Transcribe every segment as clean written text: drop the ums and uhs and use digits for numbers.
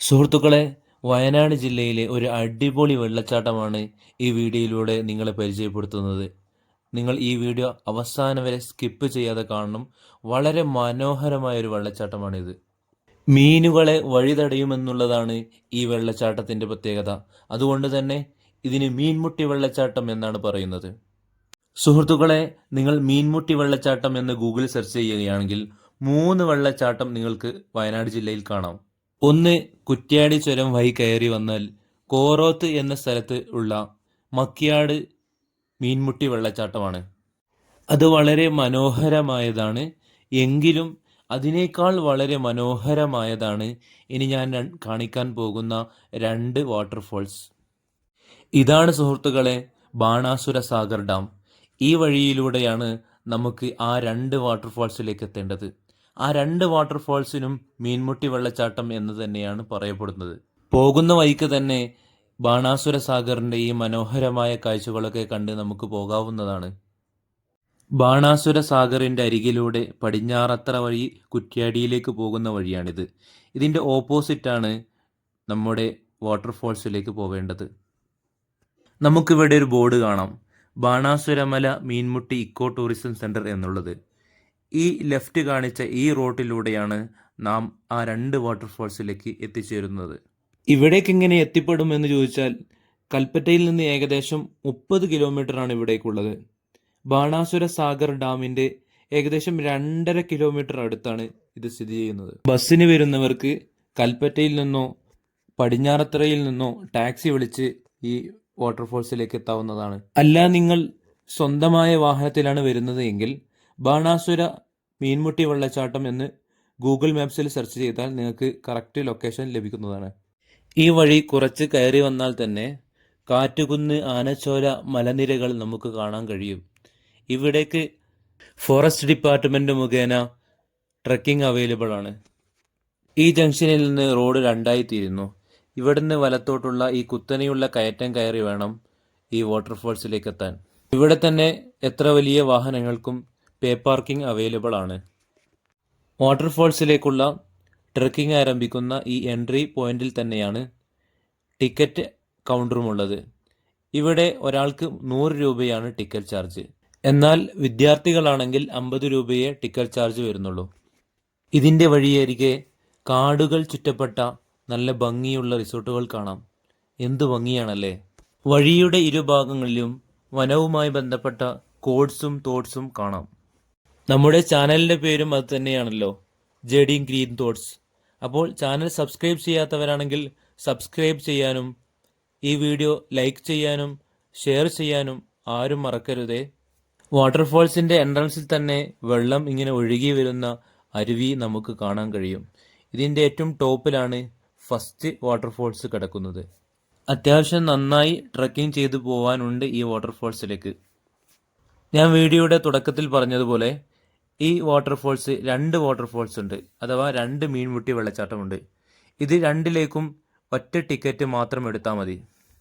സുഹൃത്തുക്കളെ, വയനാട് ജില്ലയിലെ ഒരു അടിപൊളി വെള്ളച്ചാട്ടമാണ് ഈ വീഡിയോയിലൂടെ നിങ്ങളെ പരിചയപ്പെടുത്തുന്നത്. നിങ്ങൾ ഈ വീഡിയോ അവസാനം വരെ സ്കിപ്പ് ചെയ്യാതെ കാണണം. വളരെ മനോഹരമായ ഒരു വെള്ളച്ചാട്ടമാണിത്. മീനുകളെ വഴിതടയുമെന്നുള്ളതാണ് ഈ വെള്ളച്ചാട്ടത്തിൻ്റെ പ്രത്യേകത. അതുകൊണ്ട് തന്നെ ഇതിന് മീൻമുട്ടി വെള്ളച്ചാട്ടം എന്നാണ് പറയുന്നത്. സുഹൃത്തുക്കളെ, നിങ്ങൾ മീൻമുട്ടി വെള്ളച്ചാട്ടം എന്ന് ഗൂഗിൾ സെർച്ച് ചെയ്യുകയാണെങ്കിൽ 3 വെള്ളച്ചാട്ടം നിങ്ങൾക്ക് വയനാട് ജില്ലയിൽ കാണാം. ഒന്ന്, കുറ്റ്യാടി ചുരം വഴി കയറി വന്നാൽ കോറോത്ത് എന്ന സ്ഥലത്ത് ഉള്ള മക്കിയാട് മീൻമുട്ടി വെള്ളച്ചാട്ടമാണ്. അത് വളരെ മനോഹരമായതാണ്. എങ്കിലും അതിനേക്കാൾ വളരെ മനോഹരമായതാണ് ഇനി ഞാൻ കാണിക്കാൻ പോകുന്ന 2 വാട്ടർഫോൾസ്. ഇതാണ് സുഹൃത്തുക്കളെ ബാണാസുര സാഗർ ഡാം. ഈ വഴിയിലൂടെയാണ് നമുക്ക് ആ 2 വാട്ടർഫോൾസിലേക്ക് എത്തേണ്ടത്. ആ 2 വാട്ടർഫോൾസിനും മീൻമുട്ടി വെള്ളച്ചാട്ടം എന്ന് തന്നെയാണ് പറയപ്പെടുന്നത്. പോകുന്ന വഴിക്ക് തന്നെ ബാണാസുര സാഗറിന്റെ ഈ മനോഹരമായ കാഴ്ചകളൊക്കെ കണ്ട് നമുക്ക് പോകാവുന്നതാണ്. ബാണാസുര സാഗറിന്റെ അരികിലൂടെ പടിഞ്ഞാറത്തറ വഴി കുറ്റ്യാടിയിലേക്ക് പോകുന്ന വഴിയാണിത്. ഇതിന്റെ ഓപ്പോസിറ്റാണ് നമ്മുടെ വാട്ടർഫോൾസിലേക്ക് പോവേണ്ടത്. നമുക്കിവിടെ ഒരു ബോർഡ് കാണാം, Banasuramala Meenmutty eco tourism centre എന്നുള്ളത്. ഈ ലെഫ്റ്റ് കാണിച്ച ഈ റോട്ടിലൂടെയാണ് നാം ആ 2 വാട്ടർഫോൾസിലേക്ക് എത്തിച്ചേരുന്നത്. ഇവിടേക്ക് എങ്ങനെ എത്തിപ്പെടും എന്ന് ചോദിച്ചാൽ, കൽപ്പറ്റയിൽ നിന്ന് ഏകദേശം 30 കിലോമീറ്ററാണ് ഇവിടേക്കുള്ളത്. ബാണാസുര സാഗർ ഡാമിന്റെ ഏകദേശം 2.5 കിലോമീറ്റർ അടുത്താണ് ഇത് സ്ഥിതി ചെയ്യുന്നത്. ബസ്സിന് വരുന്നവർക്ക് കൽപ്പറ്റയിൽ നിന്നോ പടിഞ്ഞാറത്തറയിൽ നിന്നോ ടാക്സി വിളിച്ച് ഈ വാട്ടർഫോൾസിലേക്ക് എത്താവുന്നതാണ്. അല്ല, നിങ്ങൾ സ്വന്തമായ വാഹനത്തിലാണ് വരുന്നത് എങ്കിൽ ബാണാസുര മീൻമുട്ടി വെള്ളച്ചാട്ടം എന്ന് ഗൂഗിൾ മാപ്സിൽ സെർച്ച് ചെയ്താൽ നിങ്ങൾക്ക് കറക്റ്റ് ലൊക്കേഷൻ ലഭിക്കുന്നതാണ്. ഈ വഴി കുറച്ച് കയറി വന്നാൽ തന്നെ കാറ്റുകുന്ന്, ആനച്ചോല മലനിരകൾ നമുക്ക് കാണാൻ കഴിയും. ഇവിടേക്ക് ഫോറസ്റ്റ് ഡിപ്പാർട്ട്മെന്റ് മുഖേന ട്രക്കിംഗ് അവൈലബിൾ ആണ്. ഈ ജംഗ്ഷനിൽ നിന്ന് റോഡ് 2ആയി തിരിയുന്നു. ഇവിടുന്ന് വലത്തോട്ടുള്ള ഈ കുത്തനെയുള്ള കയറ്റം കയറി വേണം ഈ വാട്ടർഫോൾസിലേക്ക് എത്താൻ. ഇവിടെ തന്നെ എത്ര വലിയ വാഹനങ്ങൾക്കും പേ പാർക്കിംഗ് അവൈലബിൾ ആണ്. വാട്ടർഫോൾസിലേക്കുള്ള ട്രക്കിംഗ് ആരംഭിക്കുന്ന ഈ എൻട്രി പോയിന്റിൽ തന്നെയാണ് ടിക്കറ്റ് കൗണ്ടറുമുള്ളത്. ഇവിടെ ഒരാൾക്ക് 100 രൂപയാണ് ടിക്കറ്റ് ചാർജ്. എന്നാൽ വിദ്യാർത്ഥികളാണെങ്കിൽ 50 രൂപയെ ടിക്കറ്റ് ചാർജ് വരുന്നുള്ളൂ. ഇതിൻ്റെ വഴിയരികെ കാടുകൾ ചുറ്റപ്പെട്ട നല്ല ഭംഗിയുള്ള റിസോർട്ടുകൾ കാണാം. എന്തു ഭംഗിയാണല്ലേ! വഴിയുടെ ഇരുഭാഗങ്ങളിലും വനവുമായി ബന്ധപ്പെട്ട കോഡ്സും തോട്ട്സും കാണാം. നമ്മുടെ ചാനലിന്റെ പേരും അത് തന്നെയാണല്ലോ, JD ഗ്രീൻ തോട്ട്സ്. അപ്പോൾ ചാനൽ സബ്സ്ക്രൈബ് ചെയ്യാത്തവരാണെങ്കിൽ സബ്സ്ക്രൈബ് ചെയ്യാനും ഈ വീഡിയോ ലൈക്ക് ചെയ്യാനും ഷെയർ ചെയ്യാനും ആരും മറക്കരുതേ. വാട്ടർഫോൾസിന്റെ എൻട്രൻസിൽ തന്നെ വെള്ളം ഇങ്ങനെ ഒഴുകി വരുന്ന അരുവി നമുക്ക് കാണാൻ കഴിയും. ഇതിന്റെ ഏറ്റവും ടോപ്പിലാണ് ഫസ്റ്റ് വാട്ടർഫോൾസ് കിടക്കുന്നത്. അത്യാവശ്യം നന്നായി ട്രക്കിംഗ് ചെയ്തു പോവാനുണ്ട് ഈ വാട്ടർഫോൾസിലേക്ക്. ഞാൻ വീഡിയോയുടെ തുടക്കത്തിൽ പറഞ്ഞതുപോലെ ഈ വാട്ടർഫോൾസ് 2 വാട്ടർഫോൾസ് ഉണ്ട്, അഥവാ 2 മീൻമുട്ടി വെള്ളച്ചാട്ടമുണ്ട്. ഇത് രണ്ടിലേക്കും ഒറ്റ ടിക്കറ്റ് മാത്രം എടുത്താൽ മതി.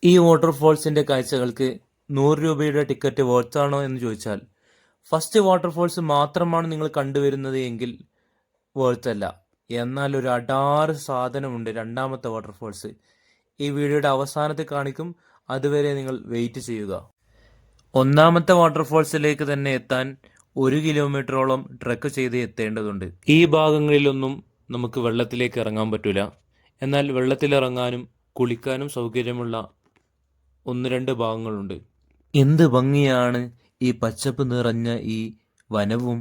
ഈ വാട്ടർഫോൾസിന്റെ കാഴ്ചകൾക്ക് 100 രൂപയുടെ ടിക്കറ്റ് വർത്താണോ എന്ന് ചോദിച്ചാൽ, ഫസ്റ്റ് വാട്ടർഫോൾസ് മാത്രമാണ് നിങ്ങൾ കണ്ടുവരുന്നത് എങ്കിൽ വേർത്തല്ല. എന്നാൽ ഒരു അടാറ് സാധനമുണ്ട് രണ്ടാമത്തെ വാട്ടർഫോൾസ്. ഈ വീഡിയോയുടെ അവസാനത്തിൽ കാണിക്കും, അതുവരെ നിങ്ങൾ വെയിറ്റ് ചെയ്യുക. ഒന്നാമത്തെ വാട്ടർഫോൾസിലേക്ക് തന്നെ എത്താൻ 1 കിലോമീറ്ററോളം ട്രക്ക് ചെയ്ത് എത്തേണ്ടതുണ്ട്. ഈ ഭാഗങ്ങളിലൊന്നും നമുക്ക് വെള്ളത്തിലേക്ക് ഇറങ്ങാൻ പറ്റൂല. എന്നാൽ വെള്ളത്തിലിറങ്ങാനും കുളിക്കാനും സൗകര്യമുള്ള 1-2 ഭാഗങ്ങളുണ്ട്. എന്ത് ഭംഗിയാണ് ഈ പച്ചപ്പ് നിറഞ്ഞ ഈ വനവും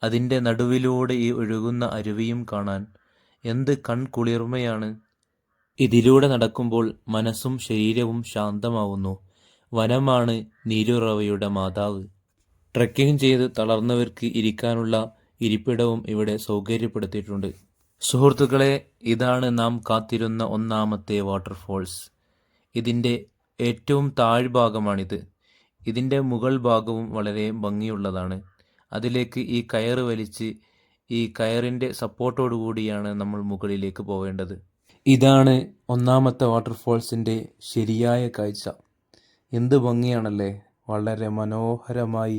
അതിൻ്റെ നടുവിലൂടെ ഈ ഒഴുകുന്ന അരുവിയും കാണാൻ. എന്ത് കൺകുളിർമയാണ്! ഇതിലൂടെ നടക്കുമ്പോൾ മനസ്സും ശരീരവും ശാന്തമാവുന്നു. വനമാണ് നീരുറവയുടെ മാതാവ്. ട്രക്കിംഗ് ചെയ്ത് തളർന്നവർക്ക് ഇരിക്കാനുള്ള ഇരിപ്പിടവും ഇവിടെ സൗകര്യപ്പെടുത്തിയിട്ടുണ്ട്. സുഹൃത്തുക്കളെ, ഇതാണ് നാം കാത്തിരുന്ന ഒന്നാമത്തെ വാട്ടർഫോൾസ്. ഇതിൻ്റെ ഏറ്റവും താഴ്ഭാഗമാണിത്. ഇതിൻ്റെ മുകൾ ഭാഗവും വളരെ ഭംഗിയുള്ളതാണ്. അതിലേക്ക് ഈ കയറ് വലിച്ച് ഈ കയറിൻ്റെ സപ്പോർട്ടോടു കൂടിയാണ് നമ്മൾ മുകളിലേക്ക് പോവേണ്ടത്. ഇതാണ് ഒന്നാമത്തെ വാട്ടർഫോൾസിൻ്റെ ശരിയായ കാഴ്ച. എന്ത് ഭംഗിയാണല്ലേ! വളരെ മനോഹരമായി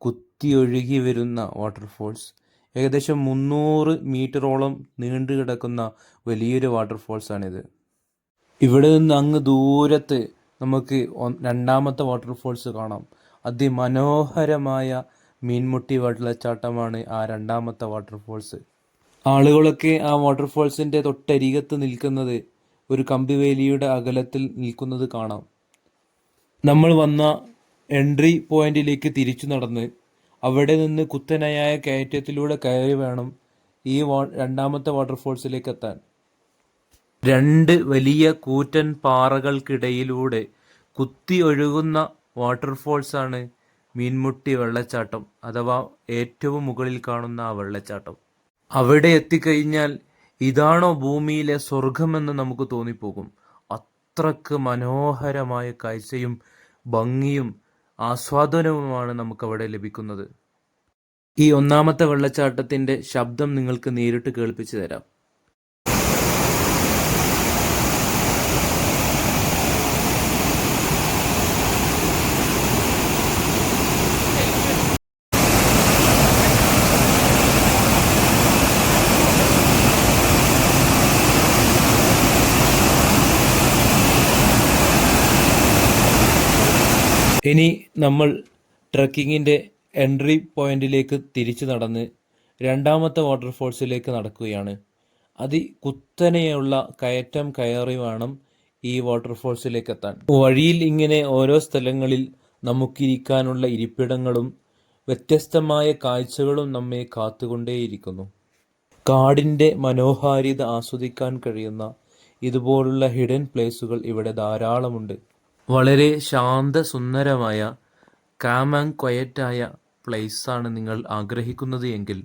കുത്തിയൊഴുകി വരുന്ന വാട്ടർഫോൾസ്. ഏകദേശം 300 മീറ്ററോളം നീണ്ടു കിടക്കുന്ന വലിയൊരു വാട്ടർഫോൾസാണിത്. ഇവിടെ നിന്ന് അങ്ങ് ദൂരത്ത് നമുക്ക് രണ്ടാമത്തെ വാട്ടർഫോൾസ് കാണാം. അതിമനോഹരമായ മീൻമുട്ടി വെള്ളച്ചാട്ടമാണ് ആ രണ്ടാമത്തെ വാട്ടർഫോൾസ്. ആളുകളൊക്കെ ആ വാട്ടർഫോൾസിൻ്റെ തൊട്ടരികത്ത് നിൽക്കുന്നത് ഒരു കമ്പിവേലിയുടെ അകലത്തിൽ നിൽക്കുന്നത് കാണാം. നമ്മൾ വന്ന എൻട്രി പോയിന്റിലേക്ക് തിരിച്ചു നടന്ന് അവിടെ നിന്ന് കുത്തനെയായ കയറ്റത്തിലൂടെ കയറി വേണം ഈ രണ്ടാമത്തെ വാട്ടർഫോൾസിലേക്ക് എത്താൻ. 2 വലിയ കൂറ്റൻ പാറകൾക്കിടയിലൂടെ കുത്തി ഒഴുകുന്ന വാട്ടർഫോൾസാണ് മീൻമുട്ടി വെള്ളച്ചാട്ടം, അഥവാ ഏറ്റവും മുകളിൽ കാണുന്ന ആ വെള്ളച്ചാട്ടം. അവിടെ എത്തിക്കഴിഞ്ഞാൽ ഇതാണോ ഭൂമിയിലെ സ്വർഗമെന്ന് നമുക്ക് തോന്നിപ്പോകും. അത്രക്ക് മനോഹരമായ കാഴ്ചയും ഭംഗിയും ആസ്വാദനവുമാണ് നമുക്കവിടെ ലഭിക്കുന്നത്. ഈ ഒന്നാമത്തെ വെള്ളച്ചാട്ടത്തിൻ്റെ ശബ്ദം നിങ്ങൾക്ക് നേരിട്ട് കേൾപ്പിച്ചു തരാം. ഇനി നമ്മൾ ട്രക്കിങ്ങിൻ്റെ എൻട്രി പോയിന്റിലേക്ക് തിരിച്ചു നടന്ന് രണ്ടാമത്തെ വാട്ടർഫോൾസിലേക്ക് നടക്കുകയാണ്. കുത്തനെയുള്ള കയറ്റം കയറി വേണം ഈ വാട്ടർഫോൾസിലേക്ക് എത്താൻ. വഴിയിൽ ഇങ്ങനെ ഓരോ സ്ഥലങ്ങളിൽ നമുക്കിരിക്കാനുള്ള ഇരിപ്പിടങ്ങളും വ്യത്യസ്തമായ കാഴ്ചകളും നമ്മെ കാത്തുകൊണ്ടേയിരിക്കുന്നു. കാടിൻ്റെ മനോഹാരിത ആസ്വദിക്കാൻ കഴിയുന്ന ഇതുപോലുള്ള ഹിഡൻ പ്ലേസുകൾ ഇവിടെ ധാരാളമുണ്ട്. വളരെ ശാന്തസുന്ദരമായ കാം ആൻഡ് ക്വയറ്റായ പ്ലേസാണ് നിങ്ങൾ ആഗ്രഹിക്കുന്നത് എങ്കിൽ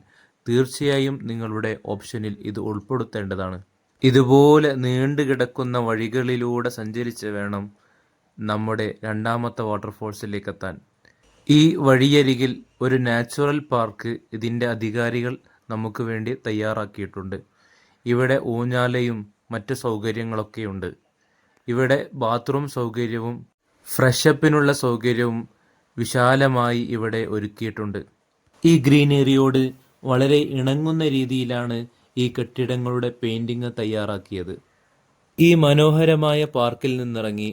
തീർച്ചയായും നിങ്ങളുടെ ഓപ്ഷനിൽ ഇത് ഉൾപ്പെടുത്തേണ്ടതാണ്. ഇതുപോലെ നീണ്ടു കിടക്കുന്ന വഴികളിലൂടെ സഞ്ചരിച്ച് വേണം നമ്മുടെ രണ്ടാമത്തെ വാട്ടർഫോൾസിലേക്ക് എത്താൻ. ഈ വഴിയരികിൽ ഒരു നാച്ചുറൽ പാർക്ക് ഇതിൻ്റെ അധികാരികൾ നമുക്ക് വേണ്ടി തയ്യാറാക്കിയിട്ടുണ്ട്. ഇവിടെ ഊഞ്ഞാലയും മറ്റ് സൗകര്യങ്ങളൊക്കെയുണ്ട്. ഇവിടെ ബാത്റൂം സൗകര്യവും ഫ്രഷപ്പിനുള്ള സൗകര്യവും വിശാലമായി ഇവിടെ ഒരുക്കിയിട്ടുണ്ട്. ഈ ഗ്രീനറിയോട് വളരെ ഇണങ്ങുന്ന രീതിയിലാണ് ഈ കെട്ടിടങ്ങളുടെ പെയിൻറിങ് തയ്യാറാക്കിയത്. ഈ മനോഹരമായ പാർക്കിൽ നിന്നിറങ്ങി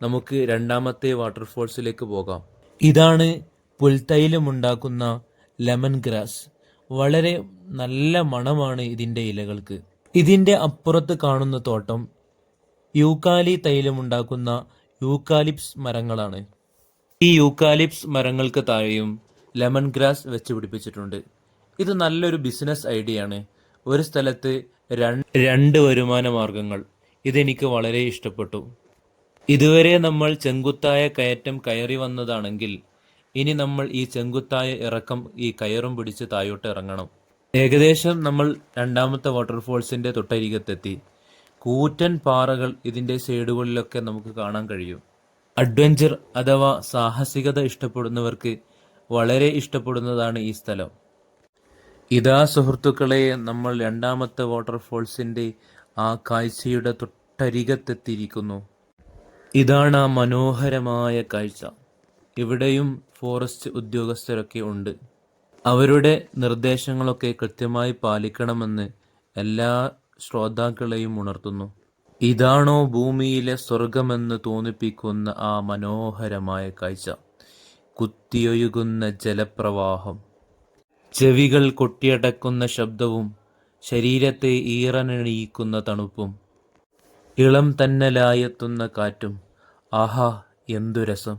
നമുക്ക് രണ്ടാമത്തെ വാട്ടർഫോൾസിലേക്ക് പോകാം. ഇതാണ് പുൽത്തൈലമുണ്ടാക്കുന്ന ലെമൺ ഗ്രാസ്. വളരെ നല്ല മണമാണ് ഇതിൻ്റെ ഇലകൾക്ക്. ഇതിൻ്റെ അപ്പുറത്ത് കാണുന്ന തോട്ടം യൂക്കാലി തൈലമുണ്ടാക്കുന്ന യൂക്കാലിപ്സ് മരങ്ങളാണ്. ഈ യൂക്കാലിപ്സ് മരങ്ങൾക്ക് താഴെയും ലെമൺ ഗ്രാസ് വെച്ച് പിടിപ്പിച്ചിട്ടുണ്ട്. ഇത് നല്ലൊരു ബിസിനസ് ഐഡിയ ആണ്. ഒരു സ്ഥലത്ത് രണ്ട് വരുമാന മാർഗങ്ങൾ. ഇതെനിക്ക് വളരെ ഇഷ്ടപ്പെട്ടു. ഇതുവരെ നമ്മൾ ചെങ്കുത്തായ കയറ്റം കയറി വന്നതാണെങ്കിൽ ഇനി നമ്മൾ ഈ ചെങ്കുത്തായ ഇറക്കം ഈ കയറും പിടിച്ച് താഴോട്ട് ഇറങ്ങണം. ഏകദേശം നമ്മൾ രണ്ടാമത്തെ വാട്ടർഫോൾസിൻ്റെ തൊട്ടരികത്തെത്തി. കൂറ്റൻ പാറകൾ ഇതിൻ്റെ സൈഡുകളിലൊക്കെ നമുക്ക് കാണാൻ കഴിയും. അഡ്വഞ്ചർ അഥവാ സാഹസികത ഇഷ്ടപ്പെടുന്നവർക്ക് വളരെ ഇഷ്ടപ്പെടുന്നതാണ് ഈ സ്ഥലം. ഇതാ സുഹൃത്തുക്കളെ, നമ്മൾ രണ്ടാമത്തെ വാട്ടർഫോൾസിൻ്റെ ആ കാഴ്ചയുടെ തൊട്ടരികത്തെത്തിയിരിക്കുന്നു. ഇതാണ് ആ മനോഹരമായ കാഴ്ച. ഇവിടെയും ഫോറസ്റ്റ് ഉദ്യോഗസ്ഥരൊക്കെ ഉണ്ട്. അവരുടെ നിർദ്ദേശങ്ങളൊക്കെ കൃത്യമായി പാലിക്കണമെന്ന് എല്ലാ ശ്രോതാക്കളെയും ഉണർത്തുന്നു. ഇതാണോ ഭൂമിയിലെ സ്വർഗമെന്ന് തോന്നിപ്പിക്കുന്ന ആ മനോഹരമായ കാഴ്ച? കുത്തിയൊഴുകുന്ന ജലപ്രവാഹം, ചെവികൾ കൊട്ടിയടക്കുന്ന ശബ്ദവും ശരീരത്തെ ഈറനണിയിക്കുന്ന തണുപ്പും, ഇളം തന്നലായെത്തുന്ന കാറ്റും. ആഹാ, എന്തു രസം!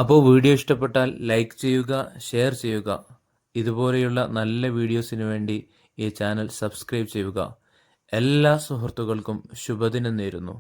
അപ്പോൾ വീഡിയോ ഇഷ്ടപ്പെട്ടാൽ ലൈക്ക് ചെയ്യുക, ഷെയർ ചെയ്യുക. ഇതുപോലെയുള്ള നല്ല വീഡിയോസിന് വേണ്ടി ഈ ചാനൽ സബ്സ്ക്രൈബ് ചെയ്യുക. എല്ലാ സുഹൃത്തുക്കൾക്കും ശുഭദിനം നേരുന്നു.